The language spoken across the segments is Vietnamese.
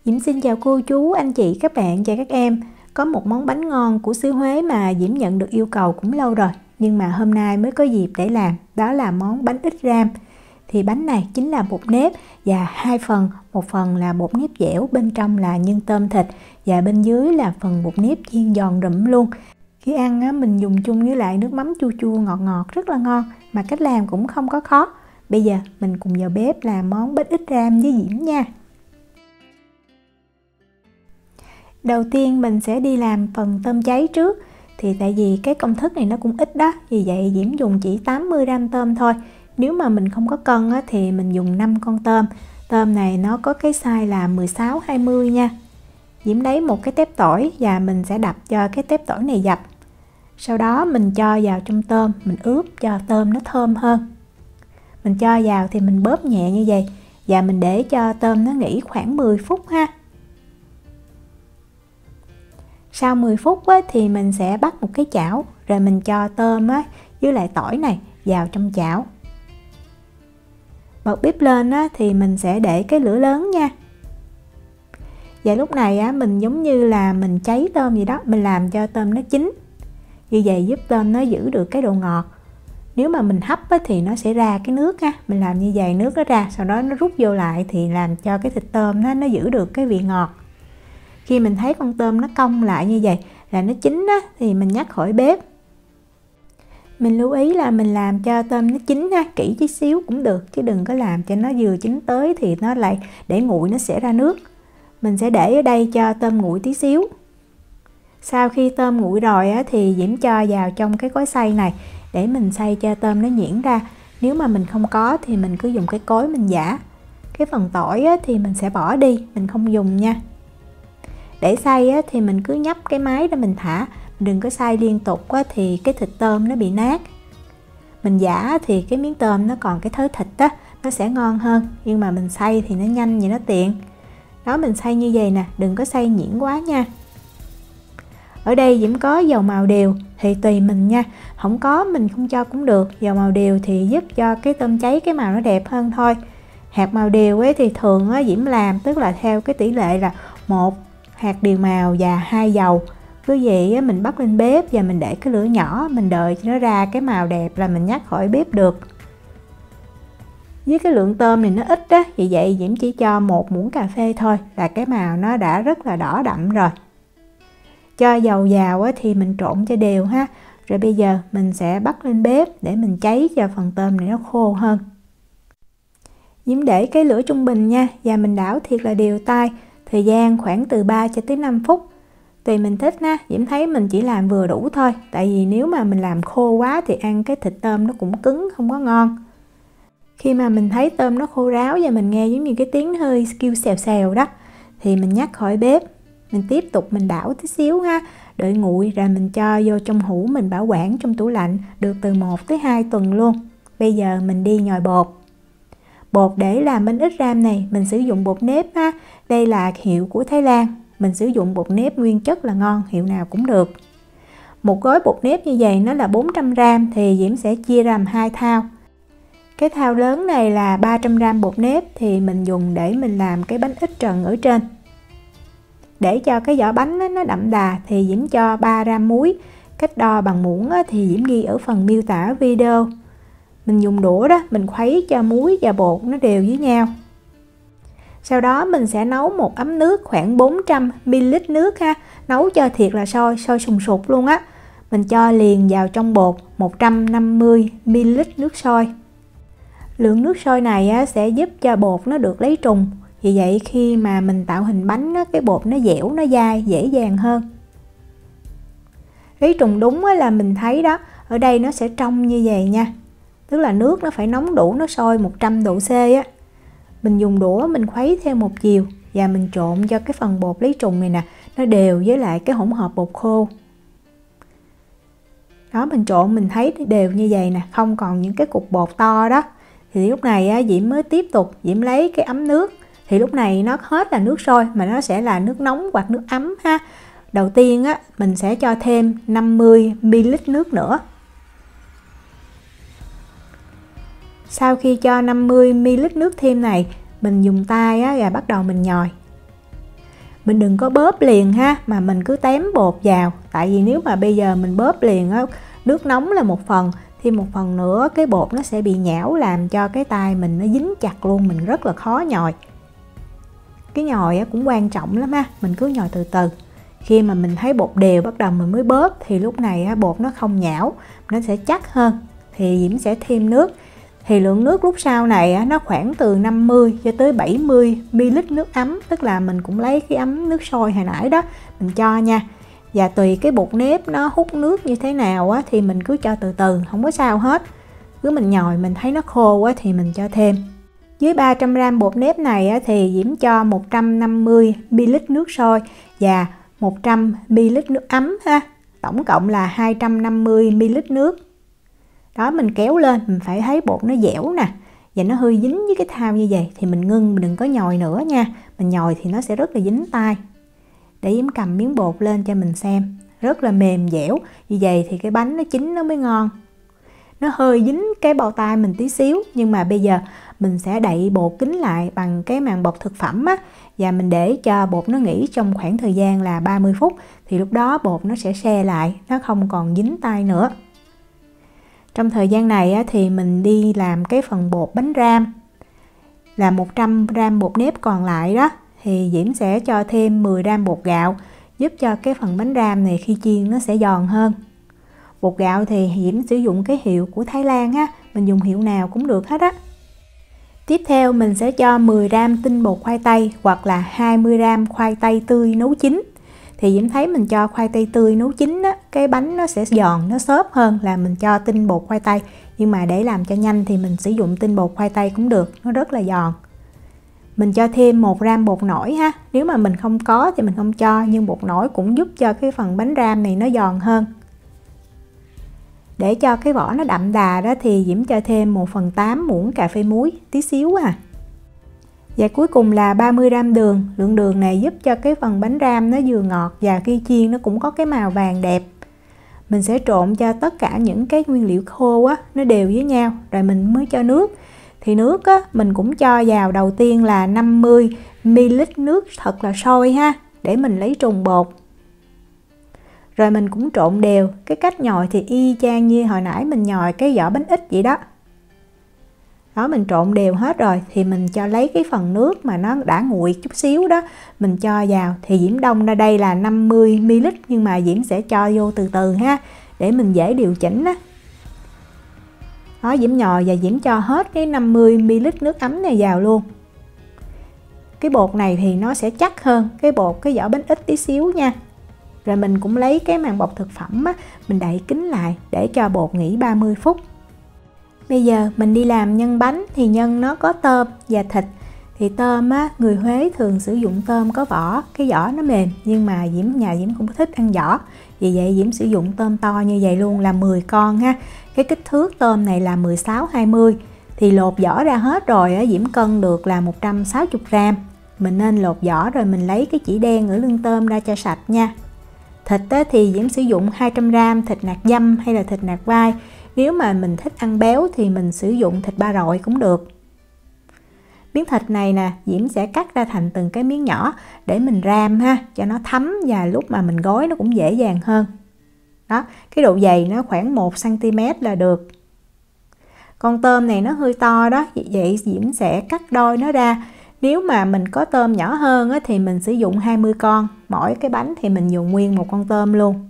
Diễm xin chào cô chú, anh chị, các bạn và các em. Có một món bánh ngon của xứ Huế mà Diễm nhận được yêu cầu cũng lâu rồi, nhưng mà hôm nay mới có dịp để làm, đó là món bánh ít ram. Thì bánh này chính là bột nếp và hai phần, một phần là bột nếp dẻo, bên trong là nhân tôm thịt và bên dưới là phần bột nếp chiên giòn rụm luôn. Khi ăn á, mình dùng chung với lại nước mắm chua chua ngọt ngọt rất là ngon, mà cách làm cũng không có khó. Bây giờ mình cùng vào bếp làm món bánh ít ram với Diễm nha. Đầu tiên mình sẽ đi làm phần tôm cháy trước. Thì tại vì cái công thức này nó cũng ít đó, vì vậy Diễm dùng chỉ 80 gram tôm thôi. Nếu mà mình không có cân á, thì mình dùng 5 con tôm. Tôm này nó có cái size là 16-20 nha. Diễm lấy một cái tép tỏi và mình sẽ đập cho cái tép tỏi này dập. Sau đó mình cho vào trong tôm, mình ướp cho tôm nó thơm hơn. Mình cho vào thì mình bóp nhẹ như vậy và mình để cho tôm nó nghỉ khoảng 10 phút ha. Sau 10 phút á, thì mình sẽ bắt một cái chảo, rồi mình cho tôm á, với lại tỏi này vào trong chảo. Bật bếp lên á, thì mình sẽ để cái lửa lớn nha. Và lúc này á, mình giống như là mình cháy tôm gì đó, mình làm cho tôm nó chín. Như vậy giúp tôm nó giữ được cái độ ngọt. Nếu mà mình hấp á, thì nó sẽ ra cái nước ha. Mình làm như vậy nước nó ra, sau đó nó rút vô lại thì làm cho cái thịt tôm nó giữ được cái vị ngọt. Khi mình thấy con tôm nó cong lại như vậy là nó chín á, thì mình nhắc khỏi bếp. Mình lưu ý là mình làm cho tôm nó chín ha, kỹ chút xíu cũng được, chứ đừng có làm cho nó vừa chín tới thì nó lại để nguội nó sẽ ra nước. Mình sẽ để ở đây cho tôm nguội tí xíu. Sau khi tôm nguội rồi á, thì Diễm cho vào trong cái cối xay này để mình xay cho tôm nó nhuyễn ra. Nếu mà mình không có thì mình cứ dùng cái cối mình giã. Cái phần tỏi á, thì mình sẽ bỏ đi, mình không dùng nha. Để xay á, thì mình cứ nhấp cái máy để mình thả, đừng có xay liên tục á, thì cái thịt tôm nó bị nát. Mình giã thì cái miếng tôm nó còn cái thớ thịt á, nó sẽ ngon hơn, nhưng mà mình xay thì nó nhanh vậy nó tiện. Đó, mình xay như vậy nè, đừng có xay nhuyễn quá nha. Ở đây Diễm có dầu màu điều thì tùy mình nha, không có mình không cho cũng được. Dầu màu điều thì giúp cho cái tôm cháy cái màu nó đẹp hơn thôi. Hạt màu điều ấy thì thường á, Diễm làm tức là theo cái tỷ lệ là 1 hạt điều màu và 2 dầu. Cứ vậy mình bắt lên bếp và mình để cái lửa nhỏ, mình đợi cho nó ra cái màu đẹp là mình nhắc khỏi bếp được. Với cái lượng tôm này nó ít á, vì vậy Diễm chỉ cho 1 muỗng cà phê thôi là cái màu nó đã rất là đỏ đậm rồi. Cho dầu vào á, thì mình trộn cho đều ha. Rồi bây giờ mình sẽ bắt lên bếp để mình cháy cho phần tôm này nó khô hơn. Diễm để cái lửa trung bình nha, và mình đảo thiệt là đều tay. Thời gian khoảng từ 3 cho tới 5 phút. Tùy mình thích ha, Diễm thấy mình chỉ làm vừa đủ thôi. Tại vì nếu mà mình làm khô quá thì ăn cái thịt tôm nó cũng cứng, không có ngon. Khi mà mình thấy tôm nó khô ráo và mình nghe giống như cái tiếng hơi kêu xèo xèo đó, thì mình nhắc khỏi bếp. Mình tiếp tục mình đảo tí xíu ha, đợi nguội rồi mình cho vô trong hũ mình bảo quản trong tủ lạnh được từ 1 tới 2 tuần luôn. Bây giờ mình đi nhồi bột. Bột để làm bánh ít ram này mình sử dụng bột nếp ha. Đây là hiệu của Thái Lan. Mình sử dụng bột nếp nguyên chất là ngon, hiệu nào cũng được. Một gói bột nếp như vậy nó là 400 gram thì Diễm sẽ chia làm 2 thao. Cái thao lớn này là 300 gram bột nếp thì mình dùng để mình làm cái bánh ít trần ở trên. Để cho cái vỏ bánh nó đậm đà thì Diễm cho 3 gram muối. Cách đo bằng muỗng thì Diễm ghi ở phần miêu tả video. Mình dùng đũa đó, mình khuấy cho muối và bột nó đều với nhau. Sau đó mình sẽ nấu một ấm nước khoảng 400 ml nước ha. Nấu cho thiệt là sôi sùng sục luôn á. Mình cho liền vào trong bột 150 ml nước sôi. Lượng nước sôi này sẽ giúp cho bột nó được lấy trùng. Vì vậy khi mà mình tạo hình bánh cái bột nó dẻo, nó dai, dễ dàng hơn. Lấy trùng đúng là mình thấy đó, ở đây nó sẽ trong như vậy nha. Tức là nước nó phải nóng đủ, nó sôi 100 độ C á. Mình dùng đũa mình khuấy theo một chiều và mình trộn cho cái phần bột lấy trùng này nè, nó đều với lại cái hỗn hợp bột khô. Đó, mình trộn mình thấy đều như vậy nè, không còn những cái cục bột to đó. Thì lúc này Diễm mới tiếp tục, Diễm lấy cái ấm nước. Thì lúc này nó hết là nước sôi mà nó sẽ là nước nóng hoặc nước ấm ha. Đầu tiên mình sẽ cho thêm 50 ml nước nữa. Sau khi cho 50 ml nước thêm này, mình dùng tay và bắt đầu mình nhồi. Mình đừng có bóp liền ha, mà mình cứ tém bột vào. Tại vì nếu mà bây giờ mình bóp liền á, nước nóng là một phần, thì một phần nữa cái bột nó sẽ bị nhão, làm cho cái tay mình nó dính chặt luôn, mình rất là khó nhồi. Cái nhồi cũng quan trọng lắm ha, mình cứ nhồi từ từ. Khi mà mình thấy bột đều bắt đầu mình mới bóp, thì lúc này bột nó không nhão, nó sẽ chắc hơn, thì Diễm sẽ thêm nước. Thì lượng nước lúc sau này nó khoảng từ 50 cho tới 70 ml nước ấm, tức là mình cũng lấy cái ấm nước sôi hồi nãy đó mình cho nha. Và tùy cái bột nếp nó hút nước như thế nào thì mình cứ cho từ từ, không có sao hết. Cứ mình nhồi mình thấy nó khô quá thì mình cho thêm. Dưới 300g bột nếp này thì Diễm cho 150 ml nước sôi và 100 ml nước ấm ha. Tổng cộng là 250 ml nước. Đó, mình kéo lên, mình phải thấy bột nó dẻo nè, và nó hơi dính với cái thau như vậy thì mình ngưng, mình đừng có nhồi nữa nha. Mình nhồi thì nó sẽ rất là dính tay. Để Diễm cầm miếng bột lên cho mình xem, rất là mềm dẻo. Như vậy thì cái bánh nó chín nó mới ngon. Nó hơi dính cái bao tay mình tí xíu, nhưng mà bây giờ mình sẽ đậy bột kín lại bằng cái màng bọc thực phẩm và mình để cho bột nó nghỉ trong khoảng thời gian là 30 phút. Thì lúc đó bột nó sẽ se lại, nó không còn dính tay nữa. Trong thời gian này thì mình đi làm cái phần bột bánh ram. Là 100g bột nếp còn lại đó, thì Diễm sẽ cho thêm 10g bột gạo, giúp cho cái phần bánh ram này khi chiên nó sẽ giòn hơn. Bột gạo thì Diễm sử dụng cái hiệu của Thái Lan mình dùng hiệu nào cũng được hết á. Tiếp theo mình sẽ cho 10g tinh bột khoai tây hoặc là 20g khoai tây tươi nấu chín. Thì Diễm thấy mình cho khoai tây tươi nấu chín cái bánh nó sẽ giòn, nó xốp hơn là mình cho tinh bột khoai tây. Nhưng mà để làm cho nhanh thì mình sử dụng tinh bột khoai tây cũng được, nó rất là giòn. Mình cho thêm 1g bột nổi ha. Nếu mà mình không có thì mình không cho, nhưng bột nổi cũng giúp cho cái phần bánh ram này nó giòn hơn. Để cho cái vỏ nó đậm đà đó thì Diễm cho thêm 1/8 muỗng cà phê muối, tí xíu Và cuối cùng là 30g đường. Lượng đường này giúp cho cái phần bánh ram nó vừa ngọt và khi chiên nó cũng có cái màu vàng đẹp. Mình sẽ trộn cho tất cả những cái nguyên liệu khô nó đều với nhau, rồi mình mới cho nước. Thì nước mình cũng cho vào đầu tiên là 50 ml nước thật là sôi ha, để mình lấy trùng bột. Rồi mình cũng trộn đều. Cái cách nhồi thì y chang như hồi nãy mình nhồi cái vỏ bánh ít vậy đó. Đó, mình trộn đều hết rồi thì mình cho lấy cái phần nước mà nó đã nguội chút xíu đó, mình cho vào. Thì Diễm đông ra đây là 50 ml, nhưng mà Diễm sẽ cho vô từ từ ha, để mình dễ điều chỉnh Đó, Diễm nhồi và Diễm cho hết cái 50 ml nước ấm này vào luôn. Cái bột này thì nó sẽ chắc hơn cái vỏ bánh ít tí xíu nha. Rồi mình cũng lấy cái màng bọc thực phẩm mình đậy kín lại để cho bột nghỉ 30 phút. Bây giờ mình đi làm nhân bánh thì nhân nó có tôm và thịt. Thì tôm người Huế thường sử dụng tôm có vỏ, cái vỏ nó mềm, nhưng mà nhà Diễm cũng thích ăn vỏ. Vì vậy Diễm sử dụng tôm to như vậy luôn, là 10 con ha. Cái kích thước tôm này là 16-20. Thì lột vỏ ra hết rồi Diễm cân được là 160g. Mình nên lột vỏ rồi mình lấy cái chỉ đen ở lưng tôm ra cho sạch nha. Thịt thì Diễm sử dụng 200g thịt nạc dăm hay là thịt nạc vai. Nếu mà mình thích ăn béo thì mình sử dụng thịt ba rọi cũng được. Miếng thịt này nè, Diễm sẽ cắt ra thành từng cái miếng nhỏ để mình ram ha, cho nó thấm và lúc mà mình gói nó cũng dễ dàng hơn. Đó, cái độ dày nó khoảng 1cm là được. Con tôm này nó hơi to đó, vì vậy Diễm sẽ cắt đôi nó ra. Nếu mà mình có tôm nhỏ hơn thì mình sử dụng 20 con. Mỗi cái bánh thì mình dùng nguyên một con tôm luôn.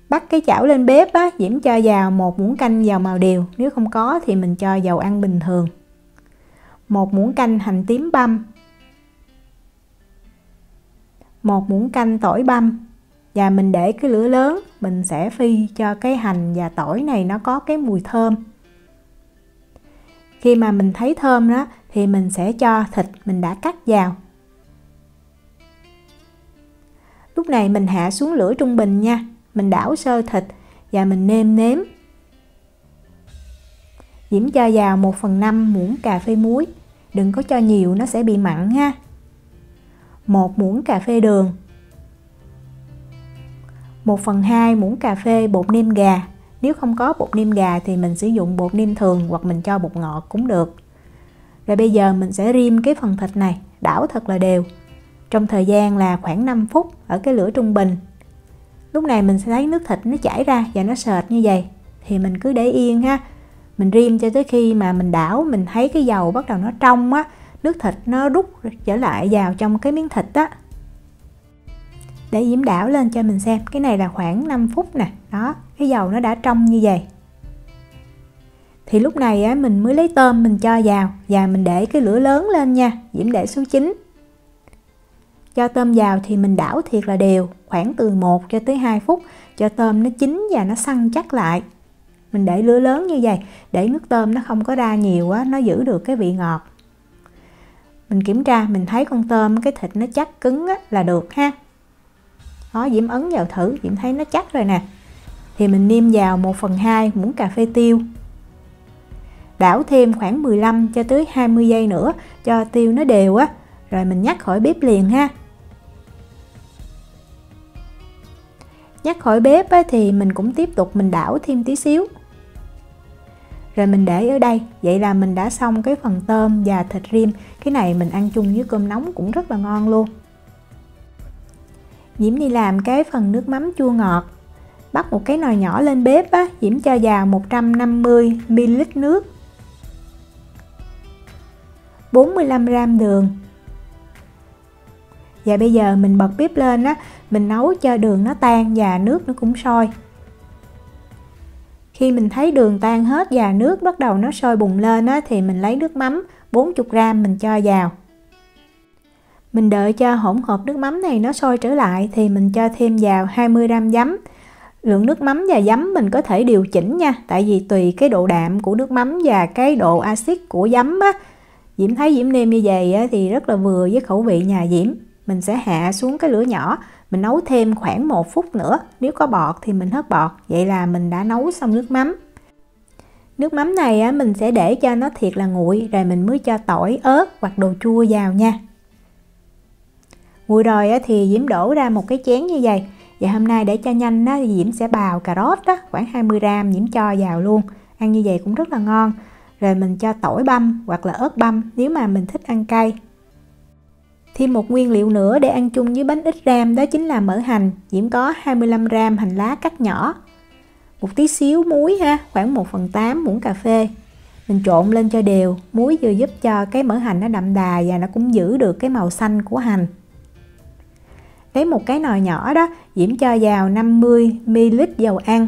Bắt cái chảo lên bếp Diễm cho vào 1 muỗng canh dầu màu điều. Nếu không có thì mình cho dầu ăn bình thường. 1 muỗng canh hành tím băm, 1 muỗng canh tỏi băm. Và mình để cái lửa lớn, mình sẽ phi cho cái hành và tỏi này nó có cái mùi thơm. Khi mà mình thấy thơm đó thì mình sẽ cho thịt mình đã cắt vào. Lúc này mình hạ xuống lửa trung bình nha. Mình đảo sơ thịt và mình nêm nếm. Diễm cho vào 1/5 muỗng cà phê muối. Đừng có cho nhiều, nó sẽ bị mặn ha. 1 muỗng cà phê đường, 1/2 muỗng cà phê bột nêm gà. Nếu không có bột nêm gà thì mình sử dụng bột nêm thường hoặc mình cho bột ngọt cũng được. Rồi bây giờ mình sẽ rim cái phần thịt này, đảo thật là đều. trong thời gian là khoảng 5 phút ở cái lửa trung bình. Lúc này mình sẽ thấy nước thịt nó chảy ra và nó sệt như vậy. Thì mình cứ để yên ha. Mình rim cho tới khi mà mình đảo, mình thấy cái dầu bắt đầu nó trong á, nước thịt nó rút trở lại vào trong cái miếng thịt á. Để Diễm đảo lên cho mình xem. Cái này là khoảng 5 phút nè. Đó, cái dầu nó đã trong như vậy. Thì lúc này á, mình mới lấy tôm mình cho vào và mình để cái lửa lớn lên nha. Diễm để số 9. Cho tôm vào thì mình đảo thiệt là đều, khoảng từ 1 cho tới 2 phút cho tôm nó chín và nó săn chắc lại. Mình để lửa lớn như vậy để nước tôm nó không có ra nhiều quá, nó giữ được cái vị ngọt. Mình kiểm tra, mình thấy con tôm cái thịt nó chắc cứng á, là được ha. Đó, Diễm ấn vào thử, Diễm thấy nó chắc rồi nè. Thì mình nêm vào 1/2 muỗng cà phê tiêu. Đảo thêm khoảng 15 cho tới 20 giây nữa cho tiêu nó đều á, rồi mình nhắc khỏi bếp liền ha. Nhắc khỏi bếp á, thì mình cũng tiếp tục mình đảo thêm tí xíu. Rồi mình để ở đây. Vậy là mình đã xong cái phần tôm và thịt rim. Cái này mình ăn chung với cơm nóng cũng rất là ngon luôn. Diễm đi làm cái phần nước mắm chua ngọt. Bắt một cái nồi nhỏ lên bếp á, Diễm cho vào 150 ml nước, 45 g đường. Và bây giờ mình bật bếp lên á, mình nấu cho đường nó tan và nước nó cũng sôi. Khi mình thấy đường tan hết và nước bắt đầu nó sôi bùng lên á, thì mình lấy nước mắm 40 g mình cho vào. Mình đợi cho hỗn hợp nước mắm này nó sôi trở lại thì mình cho thêm vào 20 g giấm. Lượng nước mắm và giấm mình có thể điều chỉnh nha, tại vì tùy cái độ đạm của nước mắm và cái độ axit của giấm á. Diễm thấy Diễm nêm như vậy á, thì rất là vừa với khẩu vị nhà Diễm. Mình sẽ hạ xuống cái lửa nhỏ, mình nấu thêm khoảng 1 phút nữa. Nếu có bọt thì mình hớt bọt. Vậy là mình đã nấu xong nước mắm. Nước mắm này á, mình sẽ để cho nó thiệt là nguội, rồi mình mới cho tỏi, ớt hoặc đồ chua vào nha. Nguội rồi á, thì Diễm đổ ra một cái chén như vậy. Và hôm nay để cho nhanh á, thì Diễm sẽ bào cà rốt á, khoảng 20 g Diễm cho vào luôn. Ăn như vậy cũng rất là ngon. Rồi mình cho tỏi băm hoặc là ớt băm nếu mà mình thích ăn cay. Thêm một nguyên liệu nữa để ăn chung với bánh ít ram, đó chính là mỡ hành. Diễm có 25 g hành lá cắt nhỏ, một tí xíu muối ha, khoảng 1/8 muỗng cà phê. Mình trộn lên cho đều. Muối vừa giúp cho cái mỡ hành nó đậm đà và nó cũng giữ được cái màu xanh của hành. Lấy một cái nồi nhỏ đó, Diễm cho vào 50 ml dầu ăn.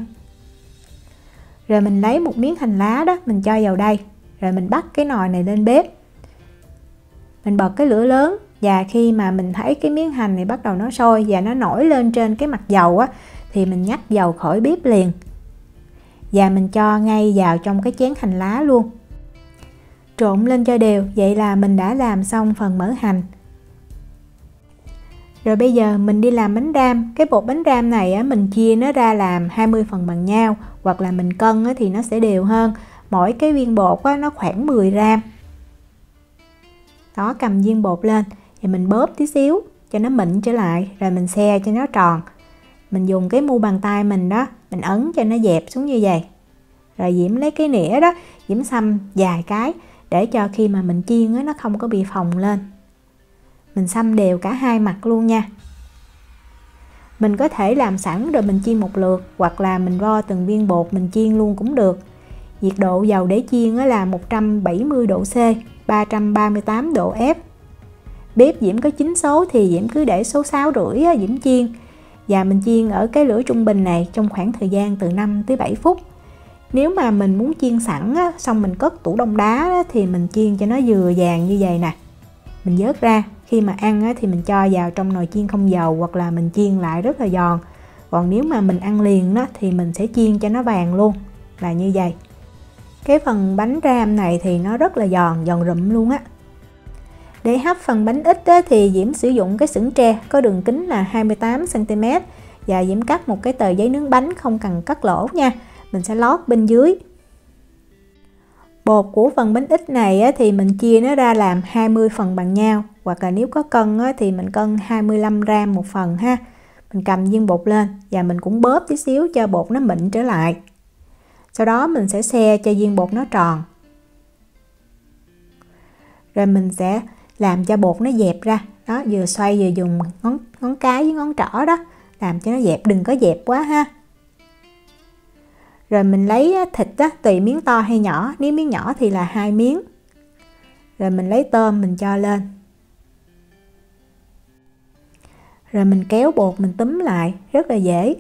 Rồi mình lấy một miếng hành lá đó, mình cho vào đây. Rồi mình bắt cái nồi này lên bếp. Mình bật cái lửa lớn. Và khi mà mình thấy cái miếng hành này bắt đầu nó sôi và nó nổi lên trên cái mặt dầu á, thì mình nhắc dầu khỏi bếp liền. Và mình cho ngay vào trong cái chén hành lá luôn. Trộn lên cho đều. Vậy là mình đã làm xong phần mỡ hành. Rồi bây giờ mình đi làm bánh ram. Cái bột bánh ram này á, mình chia nó ra làm 20 phần bằng nhau. Hoặc là mình cân á, thì nó sẽ đều hơn. Mỗi cái viên bột á, nó khoảng 10 g. Đó, cầm viên bột lên. Thì mình bóp tí xíu cho nó mịn trở lại. Rồi mình xe cho nó tròn. Mình dùng cái mu bàn tay mình đó, mình ấn cho nó dẹp xuống như vậy. Rồi Diễm lấy cái nĩa đó, Diễm xăm vài cái để cho khi mà mình chiên á, nó không có bị phồng lên. Mình xăm đều cả hai mặt luôn nha. Mình có thể làm sẵn rồi mình chiên một lượt, hoặc là mình vo từng viên bột mình chiên luôn cũng được. Nhiệt độ dầu để chiên là 170 độ C, 338 độ F. Bếp Diễm có 9 số thì Diễm cứ để số 6,5 Diễm chiên. Và mình chiên ở cái lửa trung bình này trong khoảng thời gian từ 5 tới 7 phút. Nếu mà mình muốn chiên sẵn á, xong mình cất tủ đông đá á, thì mình chiên cho nó vừa vàng như vậy nè. Mình vớt ra, khi mà ăn á, thì mình cho vào trong nồi chiên không dầu hoặc là mình chiên lại rất là giòn. Còn nếu mà mình ăn liền đó, thì mình sẽ chiên cho nó vàng luôn, là như vậy. Cái phần bánh ram này thì nó rất là giòn, giòn rụm luôn á. Để hấp phần bánh ít á, thì Diễm sử dụng cái xửng tre có đường kính là 28 cm. Và Diễm cắt một cái tờ giấy nướng bánh không cần cắt lỗ nha. Mình sẽ lót bên dưới. Bột của phần bánh ít này á, thì mình chia nó ra làm 20 phần bằng nhau. Hoặc là nếu có cân á, thì mình cân 25 g một phần ha. Mình cầm viên bột lên và mình cũng bóp tí xíu cho bột nó mịn trở lại. Sau đó mình sẽ xe cho viên bột nó tròn. Rồi mình sẽ làm cho bột nó dẹp ra. Đó, vừa xoay vừa dùng ngón cái với ngón trỏ đó, làm cho nó dẹp, đừng có dẹp quá ha. Rồi mình lấy thịt á, tùy miếng to hay nhỏ, nếu miếng nhỏ thì là 2 miếng. Rồi mình lấy tôm mình cho lên. Rồi mình kéo bột mình túm lại, rất là dễ.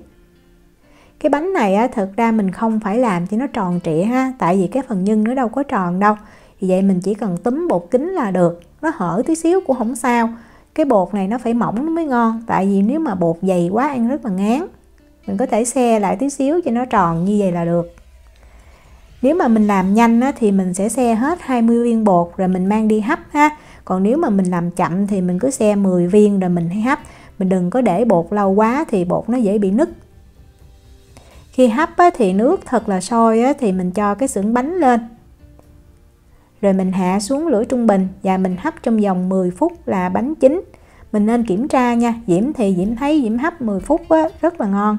Cái bánh này á, thực ra mình không phải làm cho nó tròn trịa ha, tại vì cái phần nhân nó đâu có tròn đâu. Vì vậy mình chỉ cần túm bột kính là được, nó hở tí xíu cũng không sao. Cái bột này nó phải mỏng nó mới ngon, tại vì nếu mà bột dày quá ăn rất là ngán. Mình có thể xe lại tí xíu cho nó tròn như vậy là được. Nếu mà mình làm nhanh á, thì mình sẽ xe hết 20 viên bột rồi mình mang đi hấp ha. Còn nếu mà mình làm chậm thì mình cứ xe 10 viên rồi mình hãy hấp. Mình đừng có để bột lâu quá thì bột nó dễ bị nứt. Khi hấp á, thì nước thật là sôi á, thì mình cho cái xưởng bánh lên. Rồi mình hạ xuống lửa trung bình và mình hấp trong vòng 10 phút là bánh chín. Mình nên kiểm tra nha, Diễm thì Diễm thấy Diễm hấp 10 phút á, rất là ngon.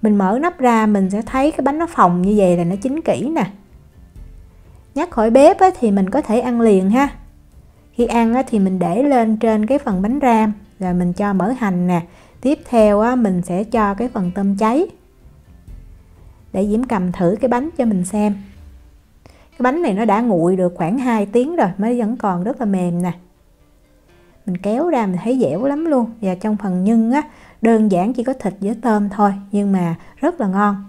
Mình mở nắp ra mình sẽ thấy cái bánh nó phồng như vậy là nó chín kỹ nè. Nhắc khỏi bếp á, thì mình có thể ăn liền ha. Khi ăn á, thì mình để lên trên cái phần bánh ram rồi mình cho mỡ hành nè. Tiếp theo á, mình sẽ cho cái phần tôm cháy. Để Diễm cầm thử cái bánh cho mình xem. Cái bánh này nó đã nguội được khoảng 2 tiếng rồi mới vẫn còn rất là mềm nè. Mình kéo ra mình thấy dẻo lắm luôn. Và trong phần nhân á, đơn giản chỉ có thịt với tôm thôi nhưng mà rất là ngon.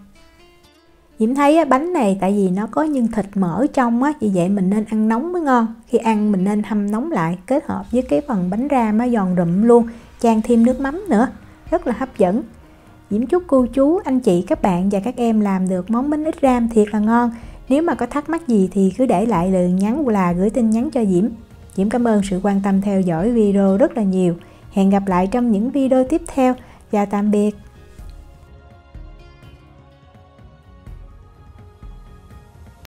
Diễm thấy á, bánh này tại vì nó có nhân thịt mỡ trong á, vì vậy mình nên ăn nóng mới ngon. Khi ăn mình nên hâm nóng lại, kết hợp với cái phần bánh ram á, giòn rụm luôn, chan thêm nước mắm nữa, rất là hấp dẫn. Diễm chúc cô chú, anh chị, các bạn và các em làm được món bánh ít ram thiệt là ngon. Nếu mà có thắc mắc gì thì cứ để lại lời nhắn hoặc là gửi tin nhắn cho Diễm. Diễm cảm ơn sự quan tâm theo dõi video rất là nhiều. Hẹn gặp lại trong những video tiếp theo. Chào tạm biệt.